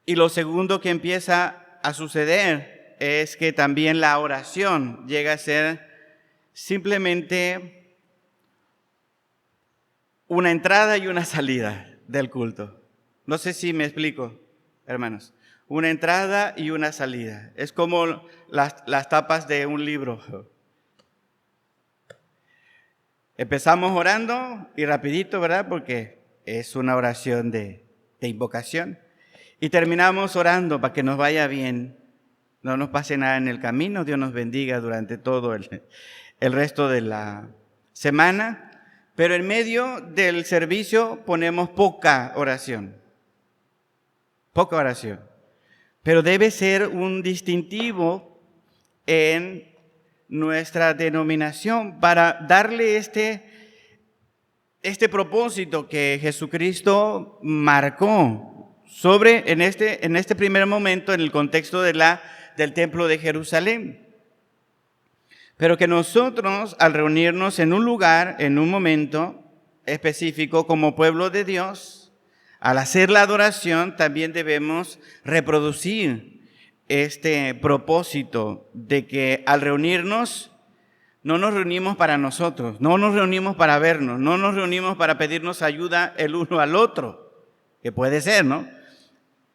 y lo segundo que empieza a suceder es que también la oración llega a ser simplemente una entrada y una salida del culto. No sé si me explico, hermanos. Una entrada y una salida. Es como las tapas de un libro. Empezamos orando y rapidito, ¿verdad? Porque es una oración de invocación. Y terminamos orando para que nos vaya bien. No nos pase nada en el camino. Dios nos bendiga durante todo el resto de la semana. Pero en medio del servicio ponemos poca oración. Poca oración. Pero debe ser un distintivo en nuestra denominación para darle este propósito que Jesucristo marcó en este primer momento en el contexto del templo de Jerusalén. Pero que nosotros, al reunirnos en un lugar, en un momento específico como pueblo de Dios, al hacer la adoración también debemos reproducir este propósito de que al reunirnos, no nos reunimos para nosotros, no nos reunimos para vernos, no nos reunimos para pedirnos ayuda el uno al otro, que puede ser, ¿no?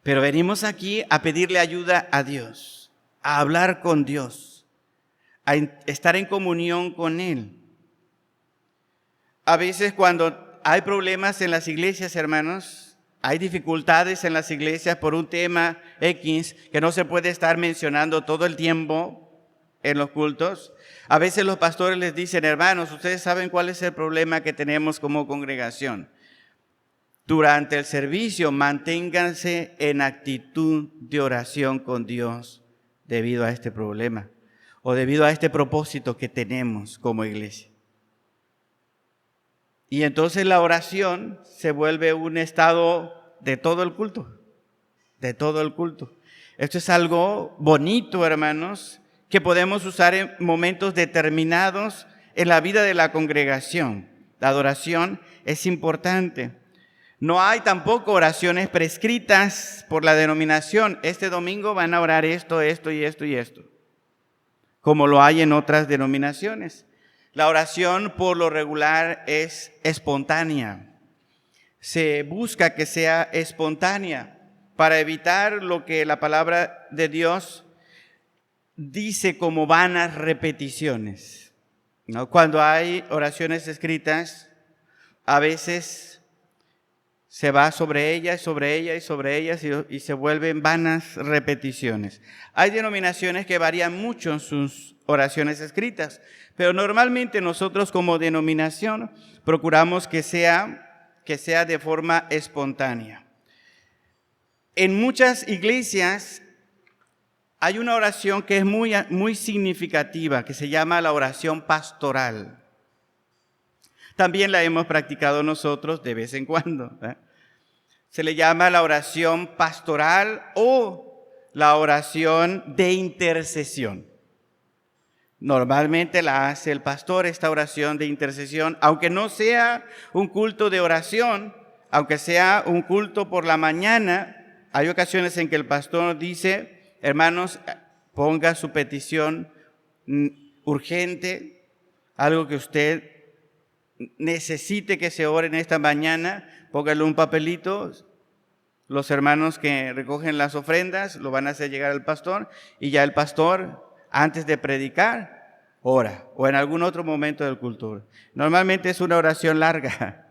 Pero venimos aquí a pedirle ayuda a Dios, a hablar con Dios, a estar en comunión con Él. A veces cuando hay problemas en las iglesias, hermanos, hay dificultades en las iglesias por un tema X que no se puede estar mencionando todo el tiempo en los cultos. A veces los pastores les dicen, hermanos, ustedes saben cuál es el problema que tenemos como congregación. Durante el servicio, manténganse en actitud de oración con Dios debido a este problema o debido a este propósito que tenemos como iglesia. Y entonces la oración se vuelve un estado de todo el culto, de todo el culto. Esto es algo bonito, hermanos, que podemos usar en momentos determinados en la vida de la congregación. La adoración es importante. No hay tampoco oraciones prescritas por la denominación. Este domingo van a orar esto, esto y esto y esto, como lo hay en otras denominaciones. La oración por lo regular es espontánea. se busca que sea espontánea para evitar lo que la palabra de Dios dice como vanas repeticiones, ¿no? Cuando hay oraciones escritas, a veces se va sobre ellas, sobre ellas y sobre ellas y se vuelven vanas repeticiones. Hay denominaciones que varían mucho en sus oraciones escritas, pero normalmente nosotros como denominación procuramos que sea de forma espontánea. En muchas iglesias hay una oración que es muy significativa, que se llama la oración pastoral. También la hemos practicado nosotros de vez en cuando, ¿eh? Se le llama la oración pastoral o la oración de intercesión. Normalmente la hace el pastor, esta oración de intercesión, aunque no sea un culto de oración, aunque sea un culto por la mañana, hay ocasiones en que el pastor dice: hermanos, ponga su petición urgente, algo que usted necesite que se ore en esta mañana, póngale un papelito. Los hermanos que recogen las ofrendas lo van a hacer llegar al pastor y ya el pastor, antes de predicar, ora, o en algún otro momento del culto. Normalmente es una oración larga.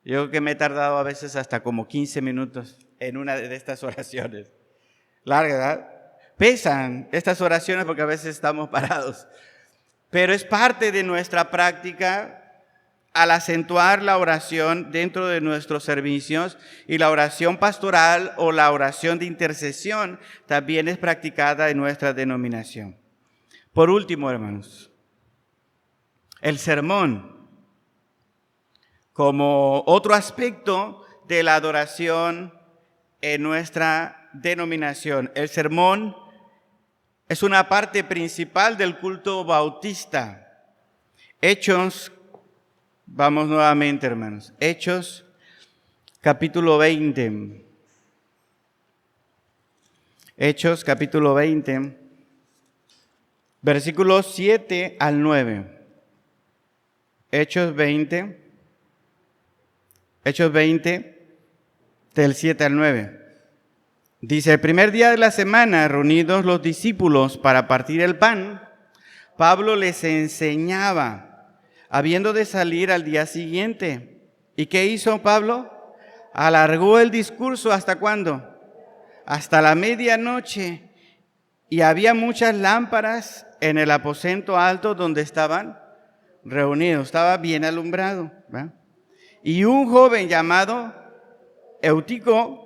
Yo creo que me he tardado a veces hasta como 15 minutos en una de estas oraciones. Larga, ¿verdad? Pesan estas oraciones porque a veces estamos parados. Pero es parte de nuestra práctica al acentuar la oración dentro de nuestros servicios, y la oración pastoral o la oración de intercesión también es practicada en nuestra denominación. Por último, hermanos, el sermón, como otro aspecto de la adoración en nuestra denominación. El sermón es una parte principal del culto bautista. Hechos, vamos nuevamente, hermanos. Hechos, capítulo 20. Hechos, capítulo 20, versículos 7 al 9. Hechos 20, del 7 al 9. Dice: el primer día de la semana, reunidos los discípulos para partir el pan, Pablo les enseñaba, habiendo de salir al día siguiente. ¿Y qué hizo Pablo? Alargó el discurso, ¿hasta cuándo? Hasta la medianoche. Y había muchas lámparas en el aposento alto donde estaban reunidos. Estaba bien alumbrado, ¿verdad? Y un joven llamado Eutico,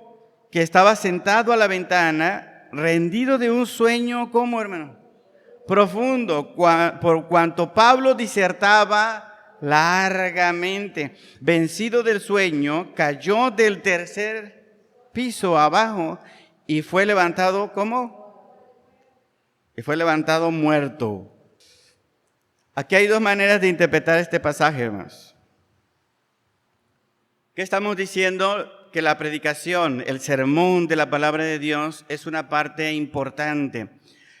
que estaba sentado a la ventana, rendido de un sueño, ¿cómo, hermano? Profundo, por cuanto Pablo disertaba largamente. Vencido del sueño, cayó del tercer piso abajo y fue levantado, ¿cómo? Y fue levantado muerto. Aquí hay dos maneras de interpretar este pasaje, hermanos. ¿Qué estamos diciendo? Que la predicación, el sermón de la palabra de Dios es una parte importante.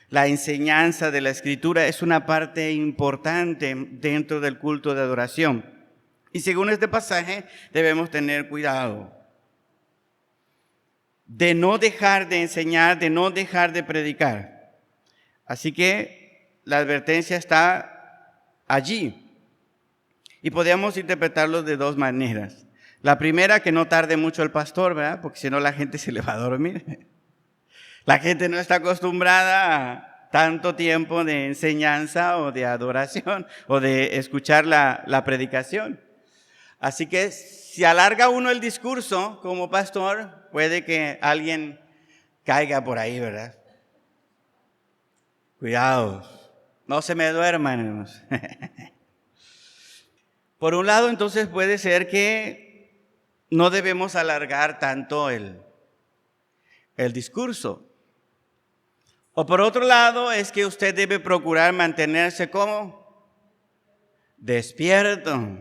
La enseñanza de la Escritura es una parte importante dentro del culto de adoración. Y según este pasaje debemos tener cuidado de no dejar de enseñar, de no dejar de predicar. Así que la advertencia está allí. Y podemos interpretarlo de dos maneras. La primera, que no tarde mucho el pastor, ¿verdad? Porque si no la gente se le va a dormir. La gente no está acostumbrada a tanto tiempo de enseñanza o de adoración o de escuchar la predicación. Así que si alarga uno el discurso como pastor, puede que alguien caiga por ahí, ¿verdad? Cuidado, no se me duerman, hermanos. Por un lado, entonces puede ser que no debemos alargar tanto el discurso. O por otro lado, es que usted debe procurar mantenerse como despierto.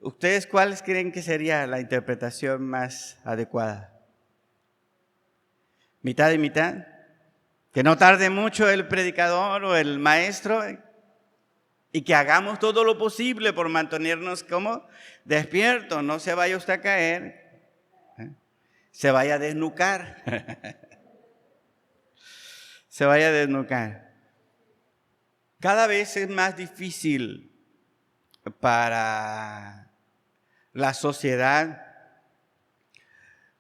¿Ustedes cuáles creen que sería la interpretación más adecuada? ¿Mitad y mitad? ¿Que no tarde mucho el predicador o el maestro? y que hagamos todo lo posible por mantenernos como despiertos. No se vaya usted a caer, se vaya a desnucar, se vaya a desnucar. Cada vez es más difícil para la sociedad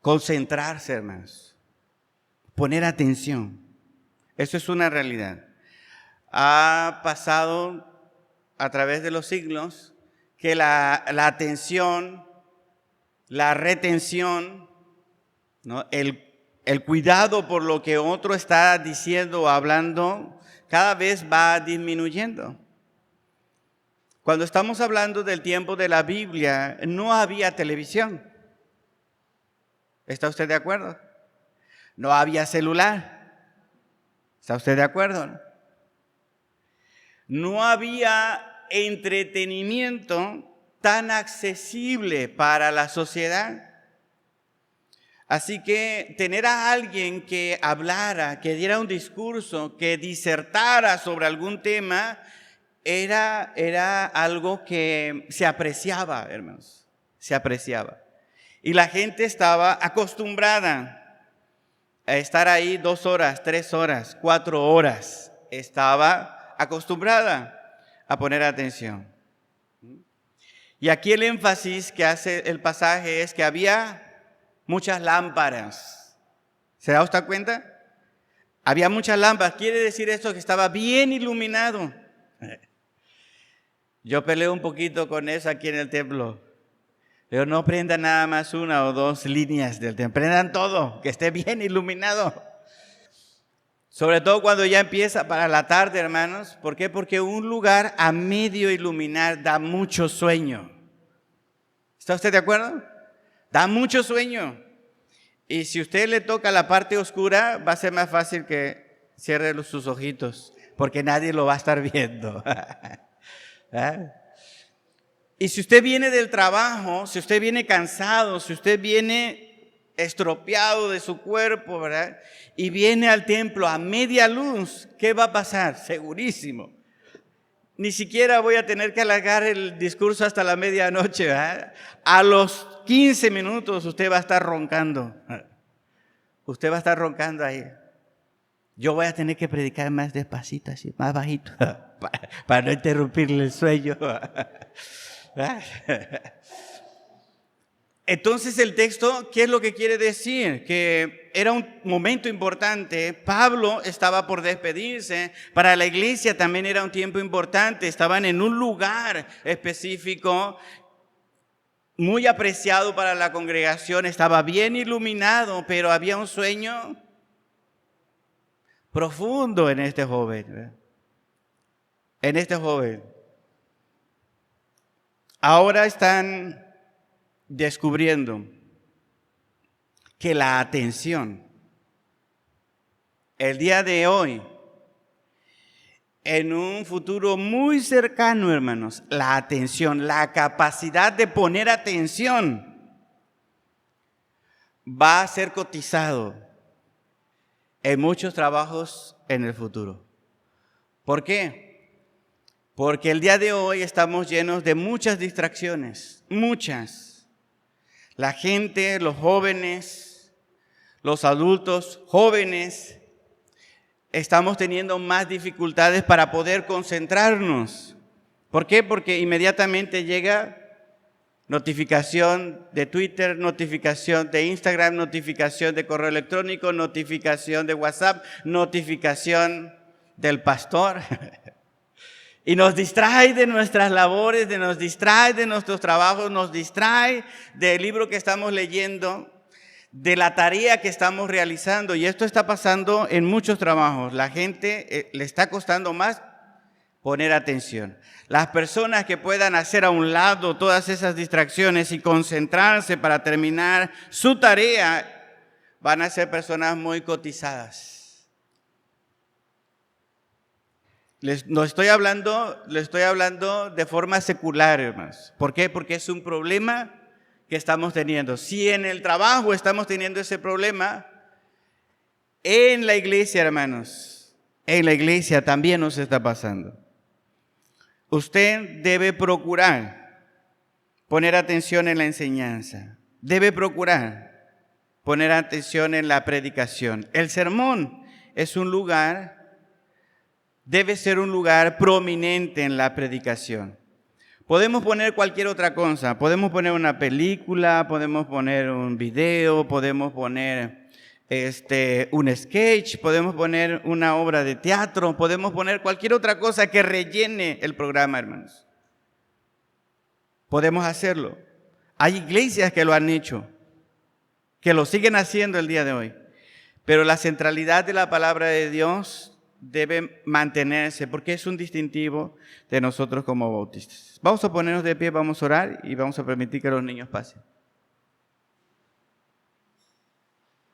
concentrarse, hermanos, poner atención. Eso es una realidad. Ha pasado a través de los siglos que la atención, la retención, ¿no? El cuidado por lo que otro está diciendo o hablando, cada vez va disminuyendo. Cuando estamos hablando del tiempo de la Biblia, no había televisión. ¿Está usted de acuerdo? No había celular. ¿Está usted de acuerdo? No había entretenimiento tan accesible para la sociedad. Así que tener a alguien que hablara, que diera un discurso, que disertara sobre algún tema, era algo que se apreciaba, hermanos, se apreciaba. Y la gente estaba acostumbrada a estar ahí 2 horas, 3 horas, 4 horas. Estaba acostumbrada a poner atención. Y aquí el énfasis que hace el pasaje es que había muchas lámparas. ¿Se da usted cuenta? Había muchas lámparas. Quiere decir esto que estaba bien iluminado. Yo peleo un poquito con eso aquí en el templo. Pero no prendan nada más 1 o 2 líneas del templo. Prendan todo, que esté bien iluminado. Sobre todo cuando ya empieza para la tarde, hermanos. ¿Por qué? Porque un lugar a medio iluminar da mucho sueño. ¿Está usted de acuerdo? Da mucho sueño. Y si usted le toca la parte oscura, va a ser más fácil que cierre sus ojitos, porque nadie lo va a estar viendo. ¿Ah? Y si usted viene del trabajo, si usted viene cansado, si usted viene estropeado de su cuerpo, ¿verdad? Y viene al templo a media luz, ¿qué va a pasar? Segurísimo. Ni siquiera voy a tener que alargar el discurso hasta la medianoche, ¿verdad? A los 15 minutos usted va a estar roncando. Usted va a estar roncando ahí. Yo voy a tener que predicar más despacito, así, más bajito, para no interrumpirle el sueño. Entonces el texto, ¿qué es lo que quiere decir? Que era un momento importante. Pablo estaba por despedirse. Para la iglesia también era un tiempo importante. Estaban en un lugar específico, muy apreciado para la congregación. Estaba bien iluminado, pero había un sueño profundo en este joven. En este joven. Ahora están descubriendo que la atención, el día de hoy, en un futuro muy cercano, hermanos, la atención, la capacidad de poner atención va a ser cotizado en muchos trabajos en el futuro. ¿Por qué? Porque el día de hoy estamos llenos de muchas distracciones, muchas. La gente, los jóvenes, los adultos jóvenes, estamos teniendo más dificultades para poder concentrarnos. ¿Por qué? Porque inmediatamente llega notificación de Twitter, notificación de Instagram, notificación de correo electrónico, notificación de WhatsApp, notificación del pastor. Y nos distrae de nuestras labores, nos distrae de nuestros trabajos, nos distrae del libro que estamos leyendo, de la tarea que estamos realizando. Y esto está pasando en muchos trabajos. La gente le está costando más poner atención. Las personas que puedan hacer a un lado todas esas distracciones y concentrarse para terminar su tarea, van a ser personas muy cotizadas. Les estoy hablando de forma secular, hermanos. ¿Por qué? Porque es un problema que estamos teniendo. Si en el trabajo estamos teniendo ese problema, en la iglesia, hermanos, en la iglesia también nos está pasando. Usted debe procurar poner atención en la enseñanza. Debe procurar poner atención en la predicación. El sermón es un lugar, debe ser un lugar prominente en la predicación. Podemos poner cualquier otra cosa. Podemos poner una película, podemos poner un video, podemos poner un sketch, podemos poner una obra de teatro, podemos poner cualquier otra cosa que rellene el programa, hermanos. Podemos hacerlo. Hay iglesias que lo han hecho, que lo siguen haciendo el día de hoy. Pero la centralidad de la palabra de Dios debe mantenerse porque es un distintivo de nosotros como bautistas. Vamos a ponernos de pie, vamos a orar y vamos a permitir que los niños pasen.